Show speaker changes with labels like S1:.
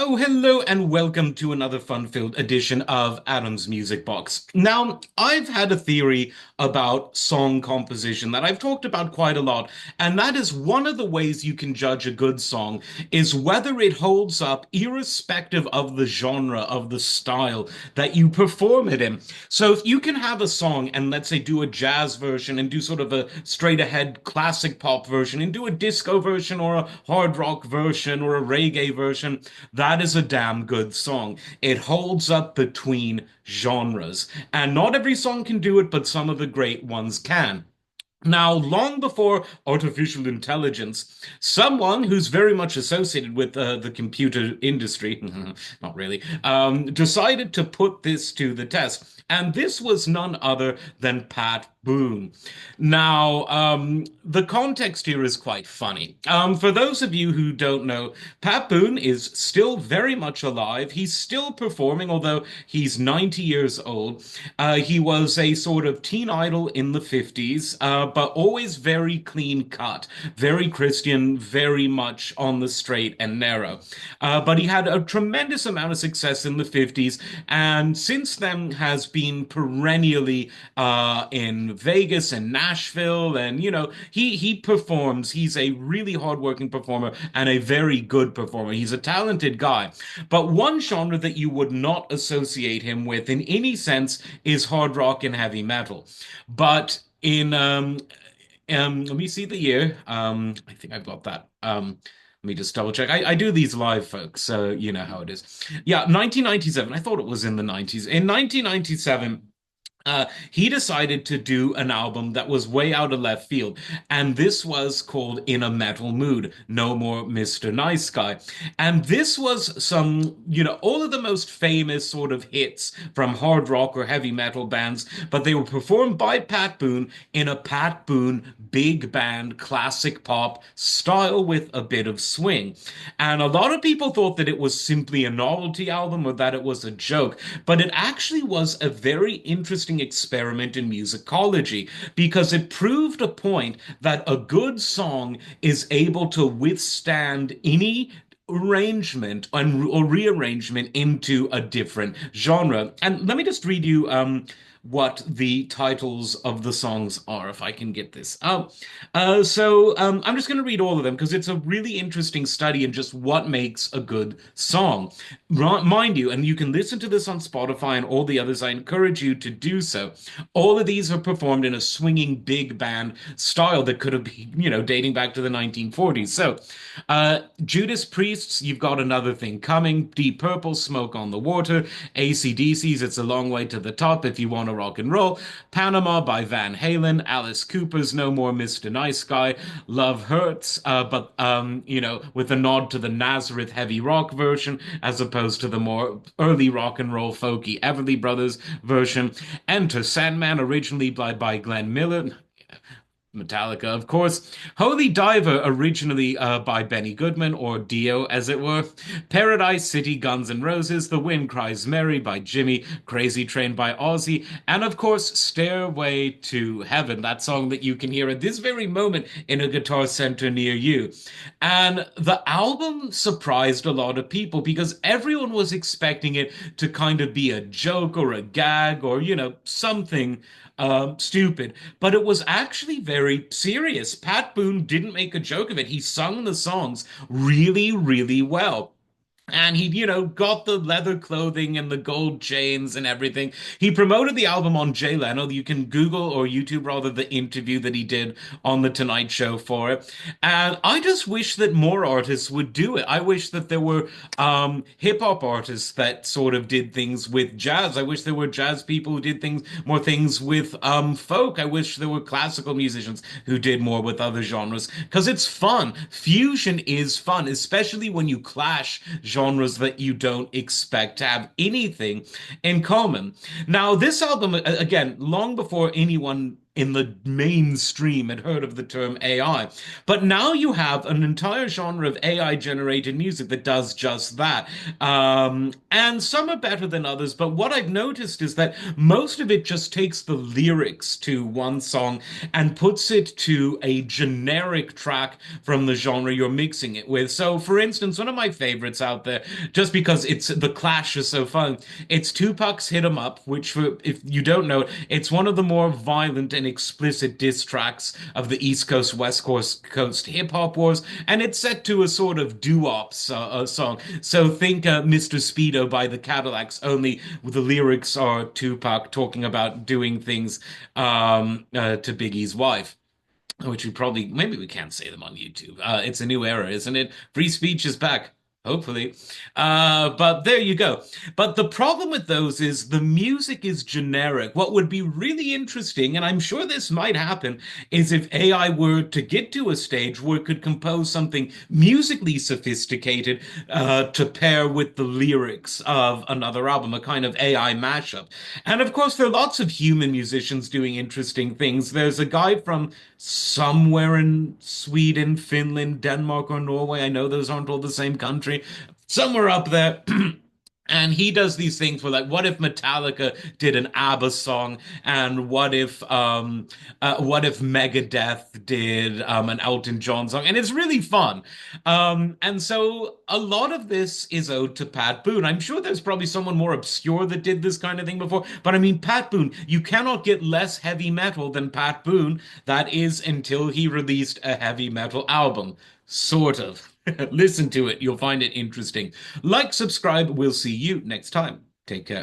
S1: Oh, hello and welcome to another fun-filled edition of Adam's Music Box. Now, I've had a theory about song composition that I've talked about quite a lot, and that is one of the ways you can judge a good song is whether it holds up irrespective of the genre, of the style that you perform it in. So if you can have a song and let's say do a jazz version and do sort of a straight ahead classic pop version and do a disco version or a hard rock version or a reggae version, that is a damn good song. It holds up between genres. And not every song can do it, but some of the great ones can. Now, long before artificial intelligence, someone who's very much associated with the computer industry, not really, decided to put this to the test. And this was none other than Pat Boone. Now, the context here is quite funny. For those of you who don't know, Pat Boone is still very much alive. He's still performing, although he's 90 years old. He was a sort of teen idol in the 50s, but always very clean cut, very Christian, very much on the straight and narrow. But he had a tremendous amount of success in the 50s, and since then has been perennially in Vegas and Nashville, and he performs. He's a really hardworking performer and a very good performer. He's a talented guy. But one genre that you would not associate him with in any sense is hard rock and heavy metal. But in let me see the year. I think I've got that. Let me just double check. I do these live, folks, so you know how it is. Yeah, 1997. I thought it was in the 90s. In 1997, he decided to do an album that was way out of left field, and this was called In a Metal Mood, No More Mr. Nice Guy. And this was all of the most famous sort of hits from hard rock or heavy metal bands, but they were performed by Pat Boone in a Pat Boone big band classic pop style with a bit of swing. And a lot of people thought that it was simply a novelty album or that it was a joke, but it actually was a very interesting experiment in musicology because it proved a point that a good song is able to withstand any arrangement or rearrangement into a different genre. And let me just read you what the titles of the songs are, if I can get this up. I'm just going to read all of them because it's a really interesting study in just what makes a good song. Mind you, and you can listen to this on Spotify and all the others, I encourage you to do so. All of these are performed in a swinging big band style that could have been, dating back to the 1940s. So, Judas Priest's You've Got Another Thing Coming, Deep Purple, Smoke on the Water, AC/DC's It's a Long Way to the Top If You Want to Rock and Roll, Panama by Van Halen, Alice Cooper's No More Mr. Nice Guy, Love Hurts, but with a nod to the Nazareth heavy rock version as opposed to the more early rock and roll folky Everly Brothers version, Enter Sandman, originally by Glenn Miller. Metallica, of course. Holy Diver, originally by Benny Goodman, or Dio, as it were. Paradise City, Guns N' Roses. The Wind Cries Mary by Jimmy. Crazy Train by Ozzy. And of course, Stairway to Heaven, that song that you can hear at this very moment in a guitar center near you. And the album surprised a lot of people because everyone was expecting it to kind of be a joke or a gag or, something stupid, but it was actually very serious. Pat Boone didn't make a joke of it. He sung the songs really, really well. And he, got the leather clothing and the gold chains and everything. He promoted the album on Jay Leno. You can Google or YouTube rather the interview that he did on The Tonight Show for it. And I just wish that more artists would do it. I wish that there were hip hop artists that sort of did things with jazz. I wish there were jazz people who did more things with folk. I wish there were classical musicians who did more with other genres because it's fun. Fusion is fun, especially when you clash genres that you don't expect to have anything in common. Now, this album, again, long before anyone in the mainstream had heard of the term AI. But now you have an entire genre of AI generated music that does just that. And some are better than others, but what I've noticed is that most of it just takes the lyrics to one song and puts it to a generic track from the genre you're mixing it with. So, for instance, one of my favorites out there, just because it's the Clash is so fun, it's Tupac's "Hit 'Em Up," which, if you don't know, it's one of the more violent and explicit diss tracks of the East Coast West Coast hip hop wars, and it's set to a sort of doo-wop song. So think Mr. Speedo by the Cadillacs, only the lyrics are Tupac talking about doing things to Biggie's wife. Which we probably, maybe we can't say them on YouTube. It's a new era, isn't it? Free speech is back. Hopefully. But there you go. But the problem with those is the music is generic. What would be really interesting, and I'm sure this might happen, is if AI were to get to a stage where it could compose something musically sophisticated to pair with the lyrics of another album, a kind of AI mashup. And of course, there are lots of human musicians doing interesting things. There's a guy from somewhere in Sweden, Finland, Denmark, or Norway. I know those aren't all the same country. Somewhere up there. And he does these things where, like, what if Metallica did an ABBA song, and what if Megadeth did an Elton John song, and it's really fun. And so a lot of this is owed to Pat Boone. I'm sure there's probably someone more obscure that did this kind of thing before, but I mean, Pat Boone, you cannot get less heavy metal than Pat Boone. That is until he released a heavy metal album. Sort of. Listen to it. You'll find it interesting. Like, subscribe. We'll see you next time. Take care.